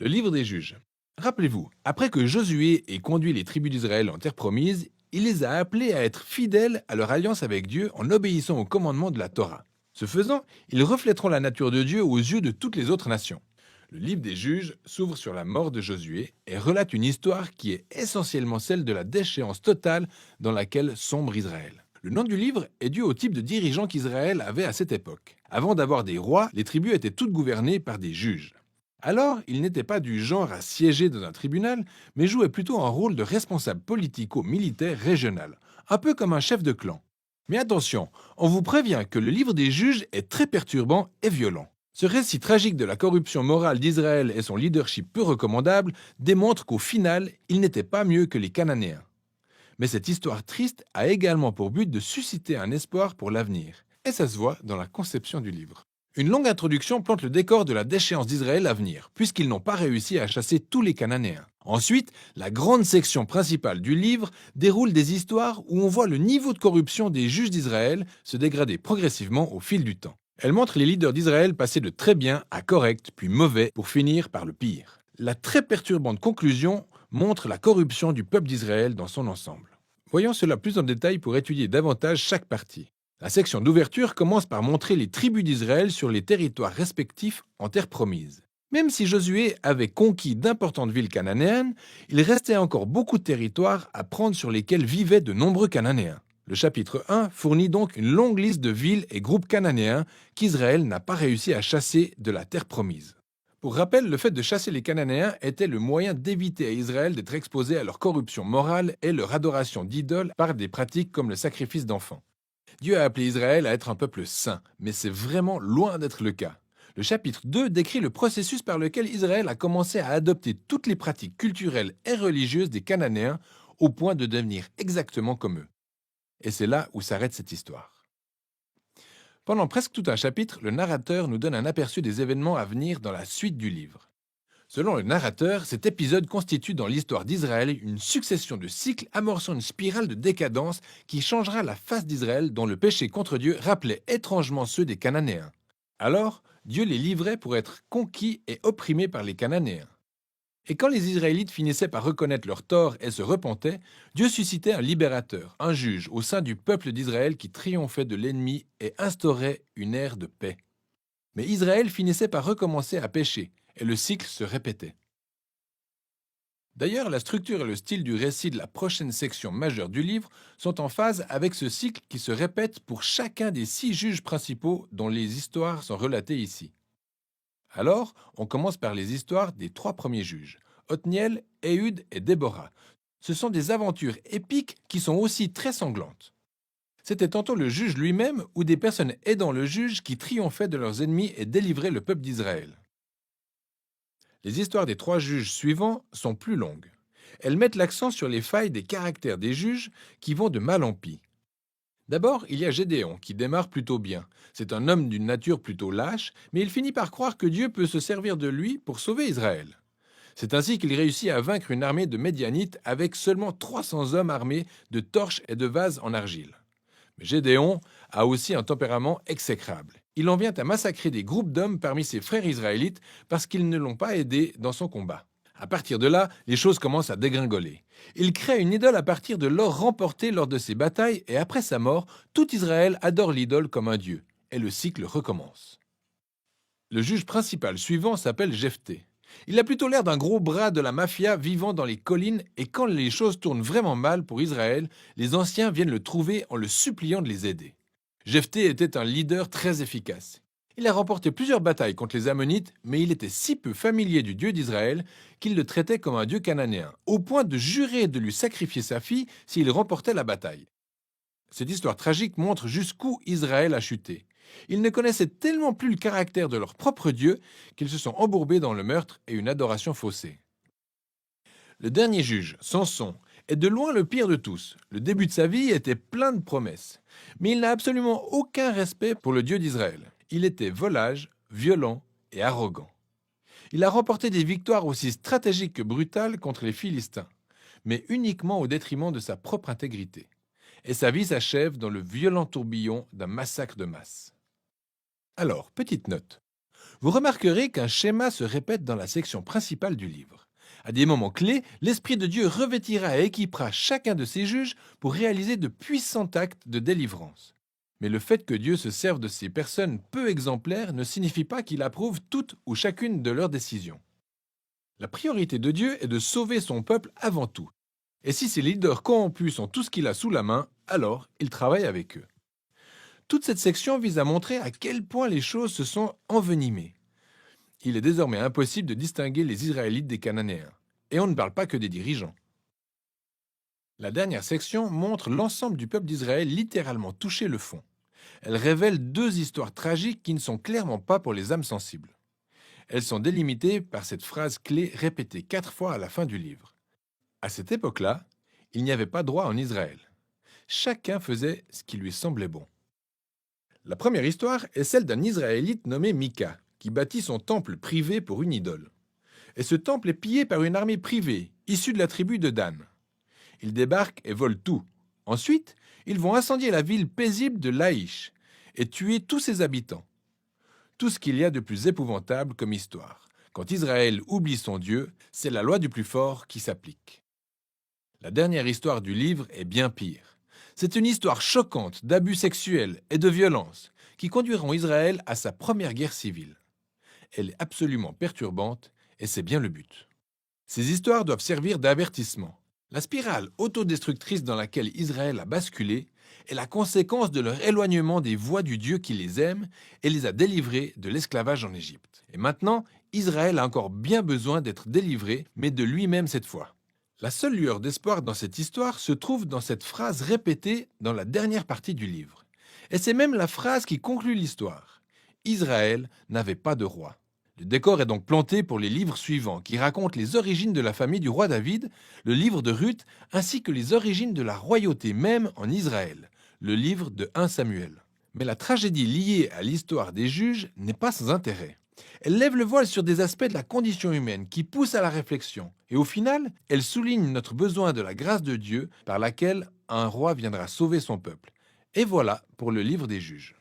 Le livre des juges. Rappelez-vous, après que Josué ait conduit les tribus d'Israël en terre promise, il les a appelés à être fidèles à leur alliance avec Dieu en obéissant aux commandements de la Torah. Ce faisant, ils reflèteront la nature de Dieu aux yeux de toutes les autres nations. Le livre des juges s'ouvre sur la mort de Josué et relate une histoire qui est essentiellement celle de la déchéance totale dans laquelle sombre Israël. Le nom du livre est dû au type de dirigeants qu'Israël avait à cette époque. Avant d'avoir des rois, les tribus étaient toutes gouvernées par des juges. Alors, il n'était pas du genre à siéger dans un tribunal, mais jouait plutôt un rôle de responsable politico-militaire régional, un peu comme un chef de clan. Mais attention, on vous prévient que le livre des juges est très perturbant et violent. Ce récit tragique de la corruption morale d'Israël et son leadership peu recommandable démontre qu'au final, il n'était pas mieux que les Cananéens. Mais cette histoire triste a également pour but de susciter un espoir pour l'avenir. Et ça se voit dans la conception du livre. Une longue introduction plante le décor de la déchéance d'Israël à venir, puisqu'ils n'ont pas réussi à chasser tous les Cananéens. Ensuite, la grande section principale du livre déroule des histoires où on voit le niveau de corruption des juges d'Israël se dégrader progressivement au fil du temps. Elle montre les leaders d'Israël passer de très bien à correct, puis mauvais, pour finir par le pire. La très perturbante conclusion montre la corruption du peuple d'Israël dans son ensemble. Voyons cela plus en détail pour étudier davantage chaque partie. La section d'ouverture commence par montrer les tribus d'Israël sur les territoires respectifs en terre promise. Même si Josué avait conquis d'importantes villes cananéennes, il restait encore beaucoup de territoires à prendre sur lesquels vivaient de nombreux Cananéens. Le chapitre 1 fournit donc une longue liste de villes et groupes cananéens qu'Israël n'a pas réussi à chasser de la terre promise. Pour rappel, le fait de chasser les Cananéens était le moyen d'éviter à Israël d'être exposé à leur corruption morale et leur adoration d'idoles par des pratiques comme le sacrifice d'enfants. Dieu a appelé Israël à être un peuple saint, mais c'est vraiment loin d'être le cas. Le chapitre 2 décrit le processus par lequel Israël a commencé à adopter toutes les pratiques culturelles et religieuses des Cananéens au point de devenir exactement comme eux. Et c'est là où s'arrête cette histoire. Pendant presque tout un chapitre, le narrateur nous donne un aperçu des événements à venir dans la suite du livre. Selon le narrateur, cet épisode constitue dans l'histoire d'Israël une succession de cycles amorçant une spirale de décadence qui changera la face d'Israël dont le péché contre Dieu rappelait étrangement ceux des Cananéens. Alors, Dieu les livrait pour être conquis et opprimés par les Cananéens. Et quand les Israélites finissaient par reconnaître leurs torts et se repentaient, Dieu suscitait un libérateur, un juge au sein du peuple d'Israël qui triomphait de l'ennemi et instaurait une ère de paix. Mais Israël finissait par recommencer à pécher, et le cycle se répétait. D'ailleurs, la structure et le style du récit de la prochaine section majeure du livre sont en phase avec ce cycle qui se répète pour chacun des 6 juges principaux dont les histoires sont relatées ici. Alors, on commence par les histoires des 3 premiers juges, Othniel, Éhud et Déborah. Ce sont des aventures épiques qui sont aussi très sanglantes. C'était tantôt le juge lui-même ou des personnes aidant le juge qui triomphaient de leurs ennemis et délivraient le peuple d'Israël. Les histoires des 3 juges suivants sont plus longues. Elles mettent l'accent sur les failles des caractères des juges qui vont de mal en pis. D'abord, il y a Gédéon, qui démarre plutôt bien. C'est un homme d'une nature plutôt lâche, mais il finit par croire que Dieu peut se servir de lui pour sauver Israël. C'est ainsi qu'il réussit à vaincre une armée de Médianites avec seulement 300 hommes armés de torches et de vases en argile. Mais Gédéon a aussi un tempérament exécrable. Il en vient à massacrer des groupes d'hommes parmi ses frères israélites parce qu'ils ne l'ont pas aidé dans son combat. À partir de là, les choses commencent à dégringoler. Il crée une idole à partir de l'or remporté lors de ses batailles et après sa mort, tout Israël adore l'idole comme un dieu. Et le cycle recommence. Le juge principal suivant s'appelle Jephthé. Il a plutôt l'air d'un gros bras de la mafia vivant dans les collines et quand les choses tournent vraiment mal pour Israël, les anciens viennent le trouver en le suppliant de les aider. Jephthé était un leader très efficace. Il a remporté plusieurs batailles contre les Ammonites, mais il était si peu familier du Dieu d'Israël qu'il le traitait comme un dieu cananéen, au point de jurer de lui sacrifier sa fille s'il remportait la bataille. Cette histoire tragique montre jusqu'où Israël a chuté. Ils ne connaissaient tellement plus le caractère de leur propre Dieu qu'ils se sont embourbés dans le meurtre et une adoration faussée. Le dernier juge, Samson, est de loin le pire de tous. Le début de sa vie était plein de promesses. Mais il n'a absolument aucun respect pour le Dieu d'Israël. Il était volage, violent et arrogant. Il a remporté des victoires aussi stratégiques que brutales contre les Philistins, mais uniquement au détriment de sa propre intégrité. Et sa vie s'achève dans le violent tourbillon d'un massacre de masse. Alors, petite note. Vous remarquerez qu'un schéma se répète dans la section principale du livre. À des moments clés, l'Esprit de Dieu revêtira et équipera chacun de ses juges pour réaliser de puissants actes de délivrance. Mais le fait que Dieu se serve de ces personnes peu exemplaires ne signifie pas qu'il approuve toutes ou chacune de leurs décisions. La priorité de Dieu est de sauver son peuple avant tout. Et si ces leaders corrompus sont tout ce qu'il a sous la main, alors il travaille avec eux. Toute cette section vise à montrer à quel point les choses se sont envenimées. Il est désormais impossible de distinguer les Israélites des Cananéens. Et on ne parle pas que des dirigeants. La dernière section montre l'ensemble du peuple d'Israël littéralement toucher le fond. Elle révèle deux histoires tragiques qui ne sont clairement pas pour les âmes sensibles. Elles sont délimitées par cette phrase clé répétée 4 fois à la fin du livre. À cette époque-là, il n'y avait pas droit en Israël. Chacun faisait ce qui lui semblait bon. La première histoire est celle d'un Israélite nommé Mika, qui bâtit son temple privé pour une idole. Et ce temple est pillé par une armée privée, issue de la tribu de Dan. Ils débarquent et volent tout. Ensuite, ils vont incendier la ville paisible de Laïch et tuer tous ses habitants. Tout ce qu'il y a de plus épouvantable comme histoire. Quand Israël oublie son Dieu, c'est la loi du plus fort qui s'applique. La dernière histoire du livre est bien pire. C'est une histoire choquante d'abus sexuels et de violence qui conduiront Israël à sa première guerre civile. Elle est absolument perturbante et c'est bien le but. Ces histoires doivent servir d'avertissement. La spirale autodestructrice dans laquelle Israël a basculé est la conséquence de leur éloignement des voies du Dieu qui les aime et les a délivrés de l'esclavage en Égypte. Et maintenant, Israël a encore bien besoin d'être délivré, mais de lui-même cette fois. La seule lueur d'espoir dans cette histoire se trouve dans cette phrase répétée dans la dernière partie du livre. Et c'est même la phrase qui conclut l'histoire. Israël n'avait pas de roi. Le décor est donc planté pour les livres suivants, qui racontent les origines de la famille du roi David, le livre de Ruth, ainsi que les origines de la royauté même en Israël, le livre de 1 Samuel. Mais la tragédie liée à l'histoire des juges n'est pas sans intérêt. Elle lève le voile sur des aspects de la condition humaine qui poussent à la réflexion, et au final, elle souligne notre besoin de la grâce de Dieu par laquelle un roi viendra sauver son peuple. Et voilà pour le livre des juges.